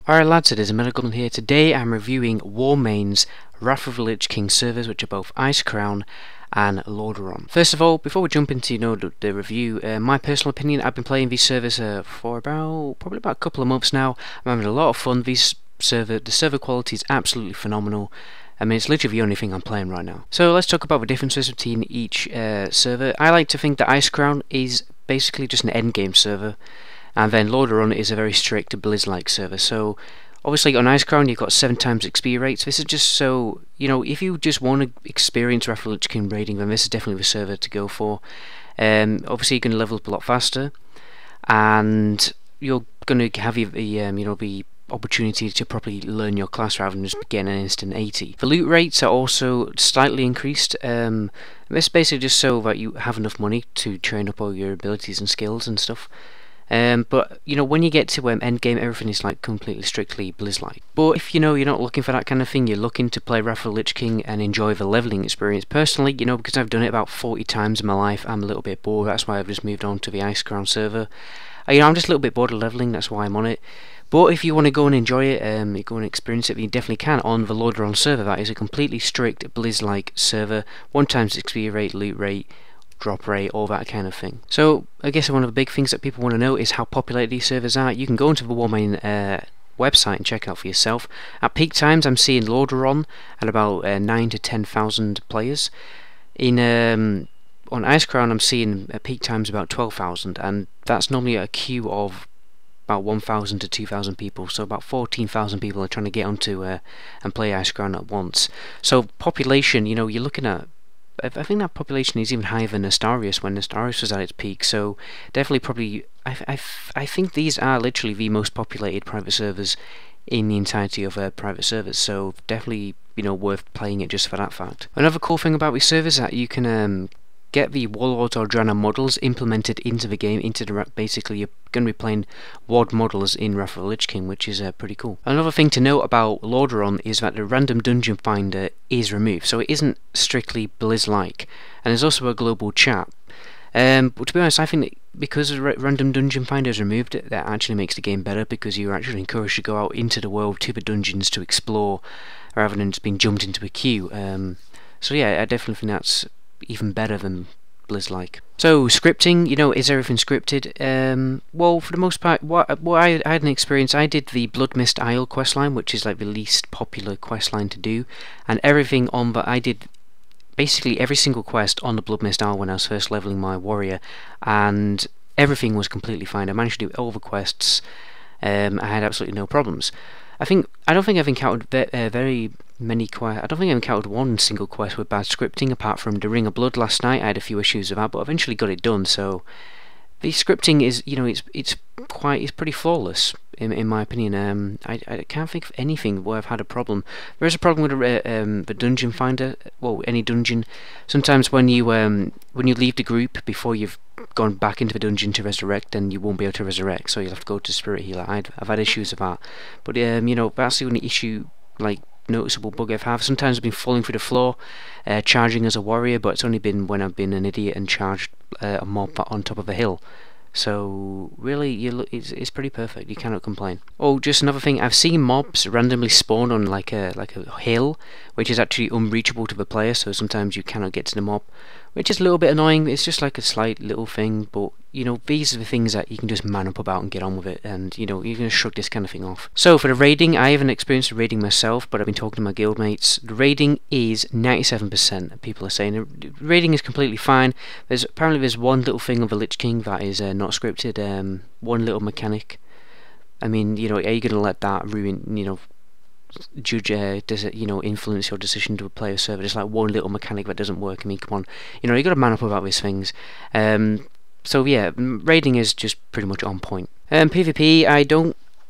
Alright lads, it is Medical here. Today I'm reviewing Warmane's Wrath of the Lich King servers, which are both Icecrown and Lordaeron. First of all, before we jump into the review, my personal opinion, I've been playing these servers for probably about a couple of months now. I'm having a lot of fun. The server quality is absolutely phenomenal. I mean, it's literally the only thing I'm playing right now. So let's talk about the differences between each server. I like to think that Icecrown is basically just an endgame server, and then Lordaeron is a very strict Blizz-like server. So obviously on Icecrown you've got 7 times XP rates. This is just so, if you just want to experience Wrath of the Lich King raiding, then this is definitely the server to go for. Obviously you're going to level up a lot faster, and you're going to have the opportunity to properly learn your class rather than just getting an instant 80. The loot rates are also slightly increased. This is basically just so that you have enough money to train up all your abilities and skills and stuff. But when you get to endgame, everything is like completely strictly Blizz-like. But if you're not looking for that kind of thing, you're looking to play Wrath of the Lich King and enjoy the leveling experience. Personally, because I've done it about 40 times in my life, I'm a little bit bored. That's why I've just moved on to the Icecrown server. I'm just a little bit bored of leveling. That's why I'm on it. But if you want to go and enjoy it, you go and experience it, you definitely can on the Lordaeron server. That is a completely strict Blizz-like server. 1 times XP rate, loot rate, drop rate, all that kind of thing. So I guess one of the big things that people want to know is how populated these servers are. You can go into the Warmane website and check out for yourself. At peak times I'm seeing Lordaeron at about 9 to 10,000 players. On Icecrown I'm seeing at peak times about 12,000, and that's normally a queue of about 1,000 to 2,000 people, so about 14,000 people are trying to get onto and play Icecrown at once. So population, you're looking at, I think that population is even higher than Astarius when Astarius was at its peak. So definitely, probably, I think these are literally the most populated private servers in the entirety of private servers. So definitely, worth playing it just for that fact. Another cool thing about these servers is that you can get the Warlords or Drana models implemented into the game. Basically, you're going to be playing WOD models in Wrath of the Lich King, which is pretty cool. Another thing to note about Lordaeron is that the random dungeon finder is removed, so it isn't strictly Blizz-like, and there's also a global chat. But to be honest, I think because the random dungeon finder is removed, that actually makes the game better, because you're actually encouraged to go out into the world to the dungeons to explore, rather than just being jumped into a queue. So yeah, I definitely think that's even better than Blizz-like. So scripting, is everything scripted? Well, for the most part, what I had an experience. I did the Bloodmist Isle questline, which is like the least popular questline to do, and everything on that I did. Basically every single quest on the Bloodmist Isle when I was first leveling my warrior, and everything was completely fine. I managed to do all the quests. I had absolutely no problems. I don't think I've encountered very many quests. I don't think I've encountered one single quest with bad scripting, apart from the Ring of Blood last night. I had a few issues with that, but eventually got it done. So the scripting is, it's pretty flawless in my opinion. I can't think of anything where I've had a problem. There is a problem with the dungeon finder. Well, any dungeon. Sometimes when you leave the group before you've gone back into the dungeon to resurrect, then you won't be able to resurrect, so you'll have to go to Spirit Healer. I've had issues with that, but that's the only issue, like noticeable bug I've had. Sometimes I've been falling through the floor, charging as a warrior, but it's only been when I've been an idiot and charged a mob on top of a hill. So really, it's pretty perfect. You cannot complain. Oh, just another thing, I've seen mobs randomly spawn on like a hill, which is actually unreachable to the player. So sometimes you cannot get to the mob, which is a little bit annoying. It's just like a slight little thing, but these are the things that you can just man up about and get on with it, and you're going to shrug this kind of thing off. So for the raiding, I haven't experienced the raiding myself, but I've been talking to my guildmates. The raiding is 97%. People are saying the raiding is completely fine. Apparently there's one little thing of the Lich King that is not scripted. One little mechanic. I mean, are you going to let that ruin, does it influence your decision to play a server? It's like one little mechanic that doesn't work. I mean, come on, you got to man up about these things. So yeah, raiding is just pretty much on point. PvP,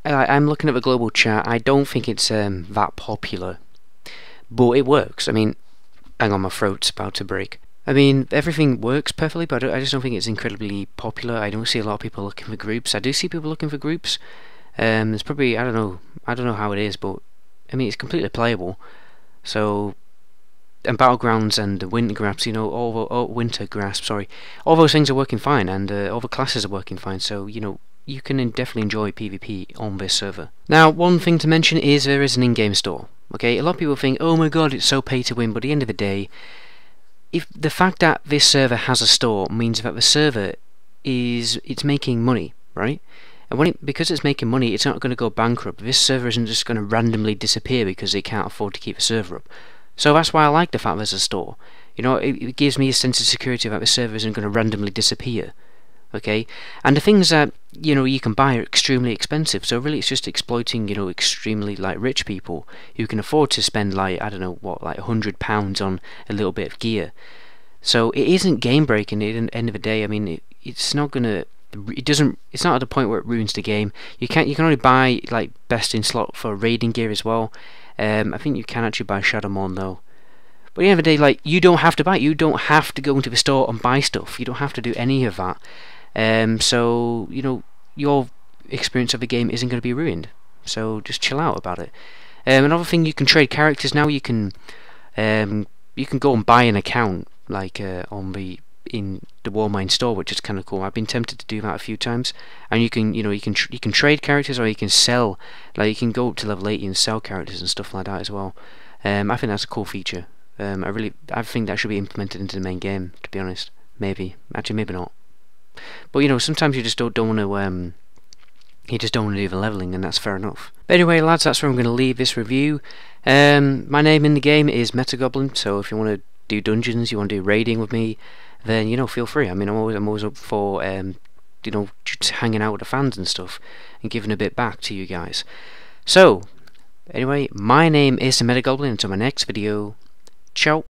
I'm looking at the global chat. I don't think it's that popular, but it works. I mean, hang on, my throat's about to break. I mean, everything works perfectly, but I just don't think it's incredibly popular. I don't see a lot of people looking for groups. I do see people looking for groups. There's probably, I don't know how it is, but I mean, it's completely playable. So Battlegrounds and the winter grasp, you know, winter grasp, sorry, all those things are working fine, and all the classes are working fine. So you know, you can definitely enjoy PvP on this server. Now, one thing to mention is there is an in-game store. Okay, a lot of people think, oh my god, it's so pay to win, but at the end of the day, if the fact that this server has a store means that the server it's making money, right? And because it's making money, it's not going to go bankrupt. This server isn't just going to randomly disappear because they can't afford to keep the server up. So that's why I like the fact there's a store. You know, it gives me a sense of security that the server isn't going to randomly disappear. Okay, and the things that you know you can buy are extremely expensive. So really, it's just exploiting extremely rich people who can afford to spend I don't know what, £100 on a little bit of gear. So it isn't game breaking. At the end of the day, I mean, it's not gonna. It's not at the point where it ruins the game. You can only buy best in slot for raiding gear as well. I think you can actually buy Shadowmourne though. But at the end of the day, you don't have to buy it. You don't have to go into the store and buy stuff. You don't have to do any of that. So you know, your experience of the game isn't going to be ruined. So just chill out about it. Another thing, you can trade characters now. You can go and buy an account in the Warmane store, which is kind of cool. I've been tempted to do that a few times, and you can trade characters, or you can sell. You can go up to level 80 and sell characters and stuff like that as well. I think that's a cool feature. I think that should be implemented into the main game, to be honest. Maybe not. But you know, sometimes you just don't want to do the leveling, and that's fair enough. But anyway, lads, that's where I'm going to leave this review. My name in the game is Metagoblin, so if you want to do dungeons, you want to do raiding with me, then feel free. I mean, I'm always up for just hanging out with the fans and stuff, and giving a bit back to you guys. So anyway, my name is Metagoblin. Until my next video, ciao.